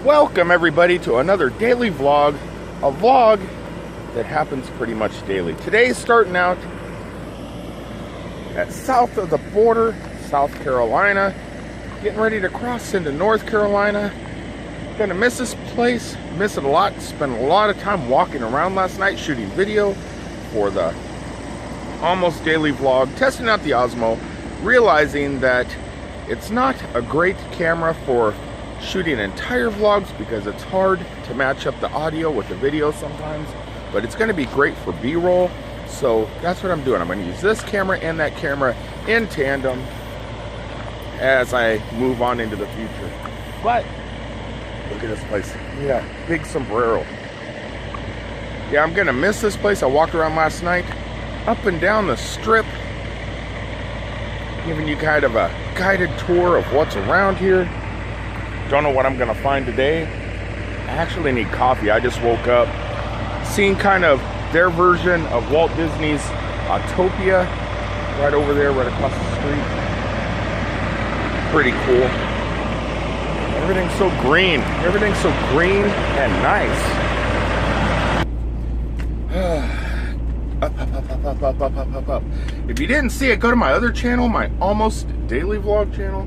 Welcome everybody to another daily vlog, a vlog that happens pretty much daily. Today's starting out at south of the border, South Carolina, getting ready to cross into North Carolina. Gonna miss this place, miss it a lot, spent a lot of time walking around last night shooting video for the almost daily vlog, testing out the Osmo, realizing that it's not a great camera for shooting entire vlogs because it's hard to match up the audio with the video sometimes, but it's going to be great for B-roll. So that's what I'm doing. I'm going to use this camera and that camera in tandem as I move on into the future. But look at this place. Yeah, big sombrero. Yeah, I'm going to miss this place. I walked around last night up and down the strip, giving you kind of a guided tour of what's around here. Don't know what I'm gonna find today. I actually need coffee. I just woke up, seeing kind of their version of Walt Disney's Autopia right over there, right across the street. Pretty cool. Everything's so green. Everything's so green and nice. Up. If you didn't see it, go to my other channel, my Almost Daily Vlog channel.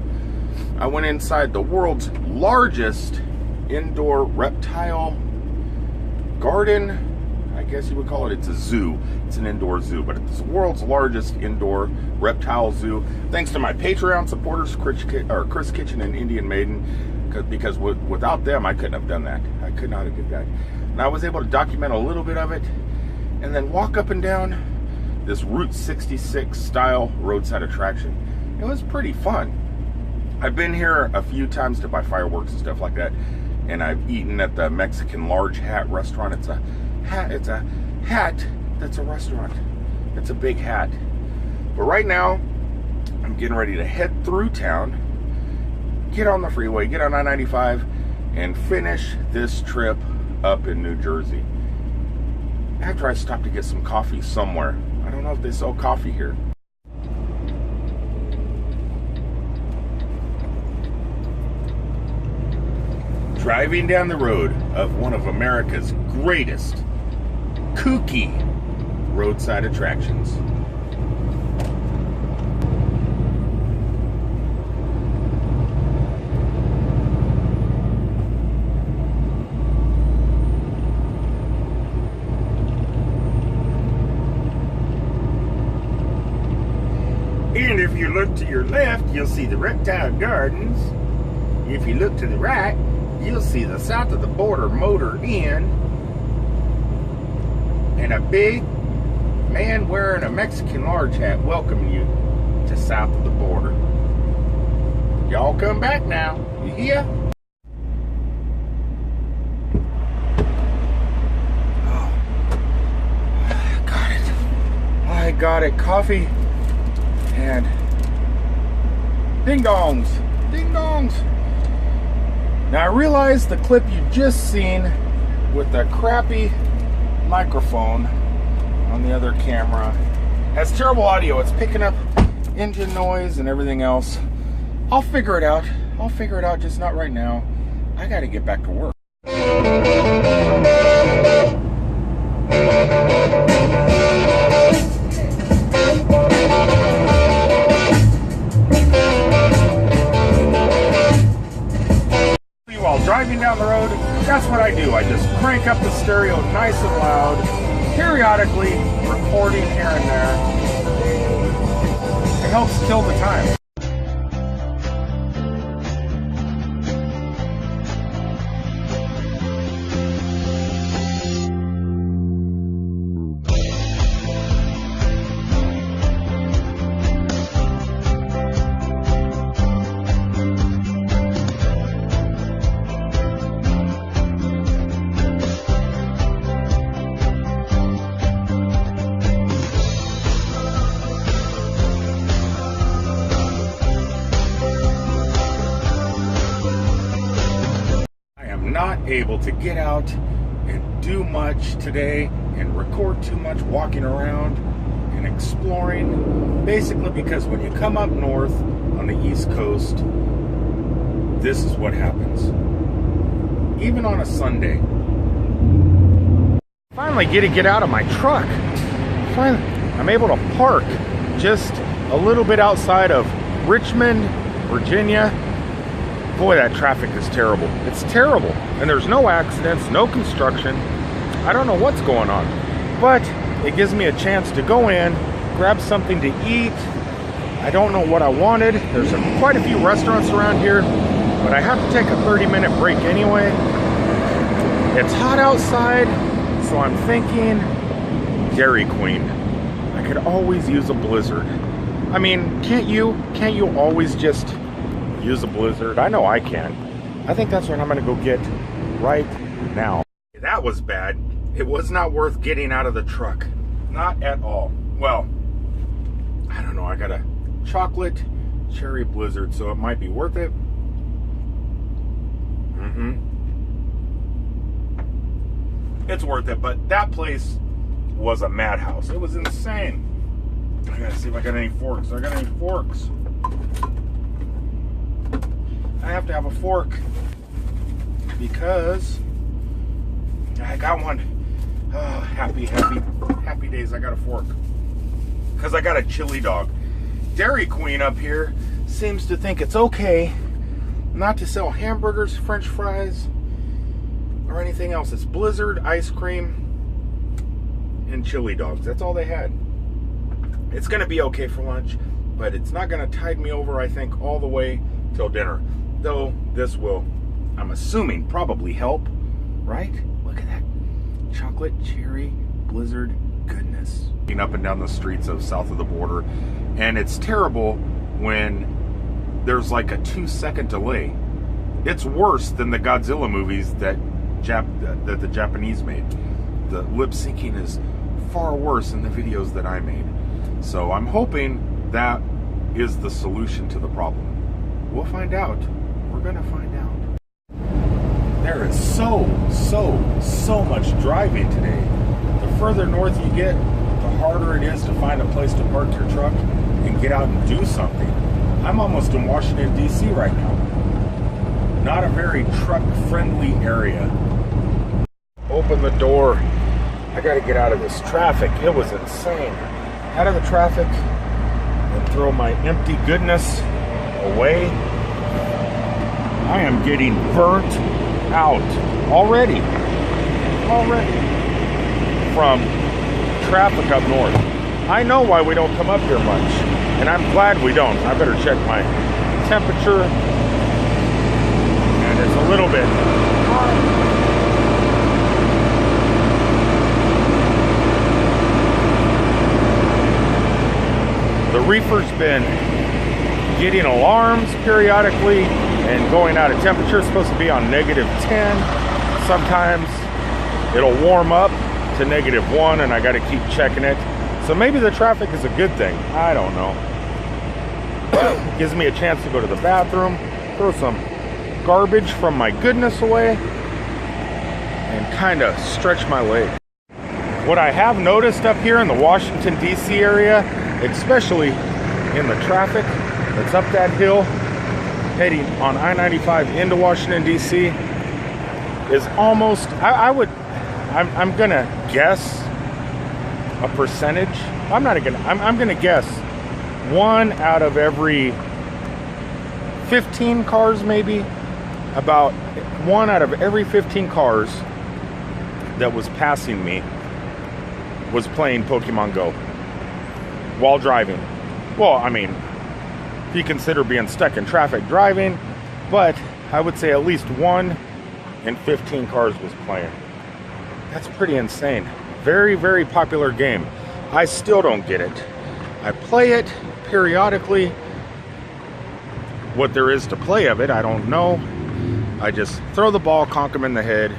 I went inside the world's largest indoor reptile garden. I guess you would call it. It's a zoo. It's an indoor zoo, but it's the world's largest indoor reptile zoo. Thanks to my Patreon supporters, Chris Kitchen and Indian Maiden, because without them, I couldn't have done that. I could not have done that. And I was able to document a little bit of it, and then walk up and down this Route 66 style roadside attraction. It was pretty fun. I've been here a few times to buy fireworks and stuff like that, and I've eaten at the Mexican Large Hat restaurant. It's a hat that's a restaurant. It's a big hat. But right now, I'm getting ready to head through town, get on the freeway, get on I-95, and finish this trip up in New Jersey. After I stop to get some coffee somewhere. I don't know if they sell coffee here. Driving down the road of one of America's greatest kooky roadside attractions. And if you look to your left, you'll see the Reptile Gardens. If you look to the right, you'll see the South of the Border Motor Inn, and a big man wearing a Mexican large hat welcoming you to South of the Border. Y'all come back now, you hear? Oh, I got it. Coffee and ding dongs, ding dongs. Now I realize the clip you just seen with the crappy microphone on the other camera has terrible audio. It's picking up engine noise and everything else. I'll figure it out. I'll figure it out, just not right now. I gotta get back to work. Driving down the road, that's what I do. I just crank up the stereo nice and loud, periodically recording here and there. It helps kill the time. Not able to get out and do much today and record too much walking around and exploring, basically because when you come up north on the East Coast, this is what happens. even on a Sunday. Finally get out of my truck. Finally, I'm able to park just a little bit outside of Richmond, Virginia. Boy, that traffic is terrible. It's terrible. And there's no accidents, no construction. I don't know what's going on. But it gives me a chance to go in, grab something to eat. I don't know what I wanted. There's quite a few restaurants around here, but I have to take a 30-minute break anyway. It's hot outside, so I'm thinking Dairy Queen. I could always use a Blizzard. I mean, can't you always just use a Blizzard? I know I can. I think that's what I'm gonna go get right now. That was bad. It was not worth getting out of the truck. Not at all. Well, I don't know. I got a chocolate cherry Blizzard, so it might be worth it. It's worth it, but that place was a madhouse. It was insane. I gotta see if I got any forks. I got any forks? I have to have a fork because I got one. Oh, happy days. I got a fork because I got a chili dog. Dairy Queen up here seems to think it's okay not to sell hamburgers, French fries, or anything else. It's Blizzard, ice cream, and chili dogs. That's all they had. It's gonna be okay for lunch, but it's not gonna tide me over, I think, all the way till dinner. Though this will, I'm assuming, probably help, right? Look at that chocolate cherry Blizzard goodness. Up and down the streets of south of the border, and it's terrible when there's like a 2-second delay. It's worse than the Godzilla movies that the Japanese made. The lip syncing is far worse than the videos that I made. So I'm hoping that is the solution to the problem. We'll find out. We're gonna find out. There is so much driving today. The further north you get, the harder it is to find a place to park your truck and get out and do something. I'm almost in Washington, D.C. right now. Not a very truck-friendly area. Open the door. I gotta get out of this traffic. It was insane. Out of the traffic and throw my empty goodness away. I am getting burnt out already from traffic up north. I know why we don't come up here much, and I'm glad we don't. I better check my temperature, and it's a little bit hot. The reefer's been getting alarms periodically and going out of temperature. It's supposed to be on -10. Sometimes it'll warm up to -1 and I got to keep checking it. So maybe the traffic is a good thing. I don't know. Gives me a chance to go to the bathroom, throw some garbage from my goodness away, and kind of stretch my leg. What I have noticed up here in the Washington, D.C. area, especially in the traffic that's up that hill heading on I-95 into Washington, D.C., is almost, I'm gonna guess a percentage. I'm gonna guess 1 out of every 15 cars, maybe, about 1 out of every 15 cars that was passing me was playing Pokemon Go while driving. Well, I mean, if you consider being stuck in traffic driving, but I would say at least 1 in 15 cars was playing. That's pretty insane. Very, very popular game. I still don't get it. I play it periodically. What there is to play of it, I don't know. I just throw the ball, conk them in the head,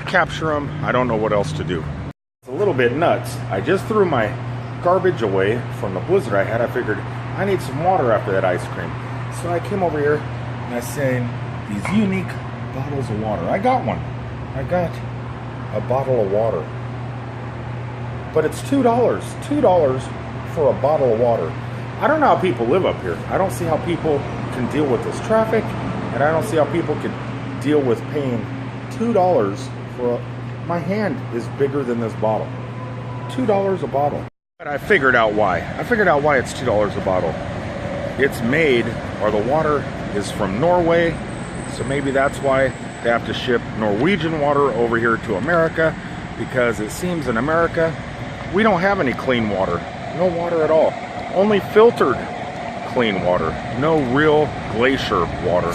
capture them. I don't know what else to do. It's a little bit nuts. I just threw my garbage away from the Blizzard I had. I figured I need some water after that ice cream. So I came over here and I seen these unique bottles of water. I got one. I got a bottle of water. But it's $2. $2 for a bottle of water. I don't know how people live up here. I don't see how people can deal with this traffic, and I don't see how people can deal with paying $2 for my hand is bigger than this bottle. $2 a bottle. But I figured out why. I figured out why it's $2 a bottle. It's made, or the water is from Norway, so maybe that's why they have to ship Norwegian water over here to America, because it seems in America we don't have any clean water. No water at all. Only filtered clean water. No real glacier water.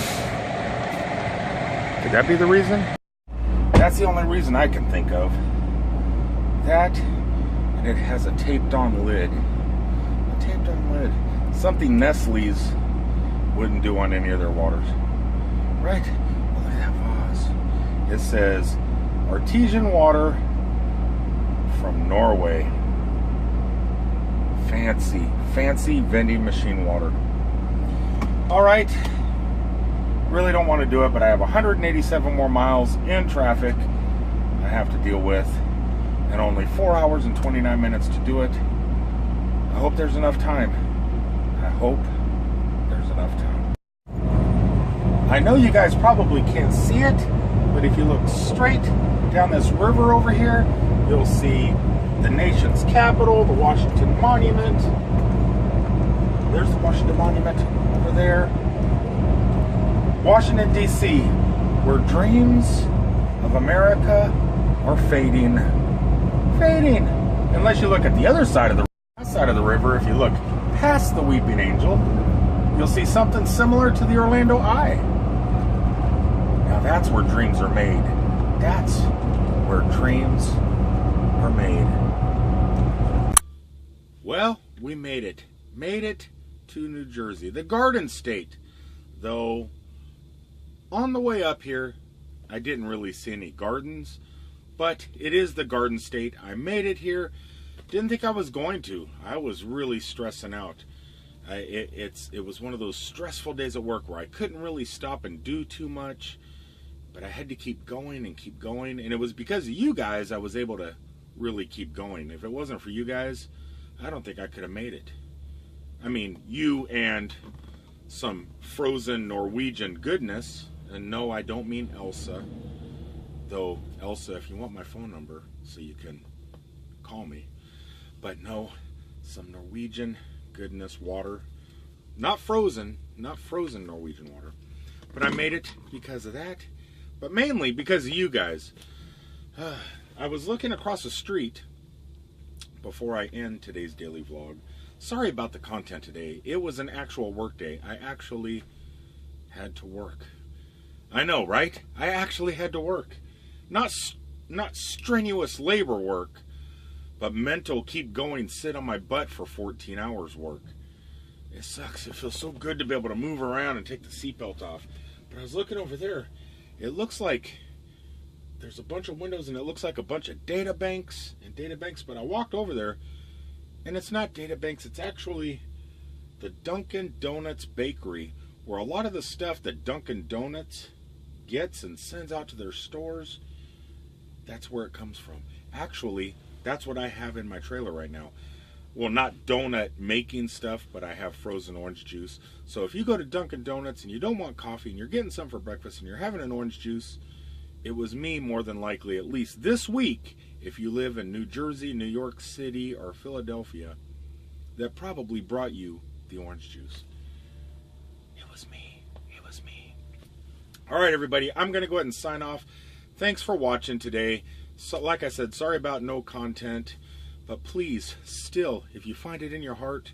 Could that be the reason? That's the only reason I can think of. That, and it has a taped on lid. A taped on lid. Something Nestle's wouldn't do on any of their waters. Right? Oh, look at that vase. It says, artesian water from Norway. Fancy vending machine water. Alright. Really don't want to do it, but I have 187 more miles in traffic I have to deal with, and only 4 hours and 29 minutes to do it. I hope there's enough time. I hope there's enough time. I know you guys probably can't see it, but if you look straight down this river over here, you'll see the nation's capital, the Washington Monument. There's the Washington Monument over there. Washington, D.C., where dreams of America are fading. Fading. Unless you look at the other side of the river, if you look past the Weeping Angel, you'll see something similar to the Orlando Eye. Now that's where dreams are made. That's where dreams are made. Well, we made it. Made it to New Jersey, the Garden State. Though, on the way up here, I didn't really see any gardens, but it is the Garden State. I made it here. Didn't think I was going to. I was really stressing out. It was one of those stressful days at work where I couldn't really stop and do too much, but I had to keep going and keep going. And it was because of you guys I was able to really keep going. If it wasn't for you guys, I don't think I could have made it. I mean, you and some frozen Norwegian goodness. And no, I don't mean Elsa. Though, Elsa, if you want my phone number so you can call me. But no, some Norwegian goodness water. Not frozen Norwegian water. But I made it because of that. But mainly because of you guys. I was looking across the street before I end today's daily vlog. Sorry about the content today. It was an actual work day. I actually had to work. I know, right? I actually had to work. Not strenuous labor work, but mental keep going, sit on my butt for 14 hours work. It sucks. It feels so good to be able to move around and take the seatbelt off. But I was looking over there. It looks like there's a bunch of windows and it looks like a bunch of data banks and data banks, but I walked over there and it's not data banks. It's actually the Dunkin' Donuts bakery, where a lot of the stuff that Dunkin' Donuts gets and sends out to their stores, that's where it comes from. Actually, that's what I have in my trailer right now. Well, not donut making stuff, but I have frozen orange juice. So if you go to Dunkin' Donuts and you don't want coffee and you're getting some for breakfast and you're having an orange juice, it was me more than likely, at least this week, if you live in New Jersey, New York City, or Philadelphia, that probably brought you the orange juice. It was me. It was me. All right, everybody, I'm going to go ahead and sign off. Thanks for watching today. So, like I said, sorry about no content, but please, still, if you find it in your heart,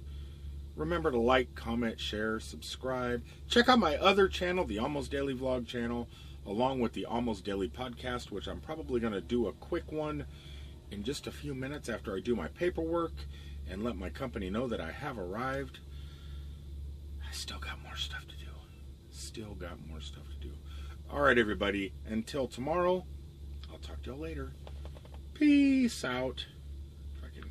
remember to like, comment, share, subscribe. Check out my other channel, the Almost Daily Vlog channel, along with the Almost Daily Podcast, which I'm probably going to do a quick one in just a few minutes after I do my paperwork and let my company know that I have arrived. I still got more stuff to do. Still got more stuff to do. All right, everybody. Until tomorrow, I'll talk to y'all later. Peace out.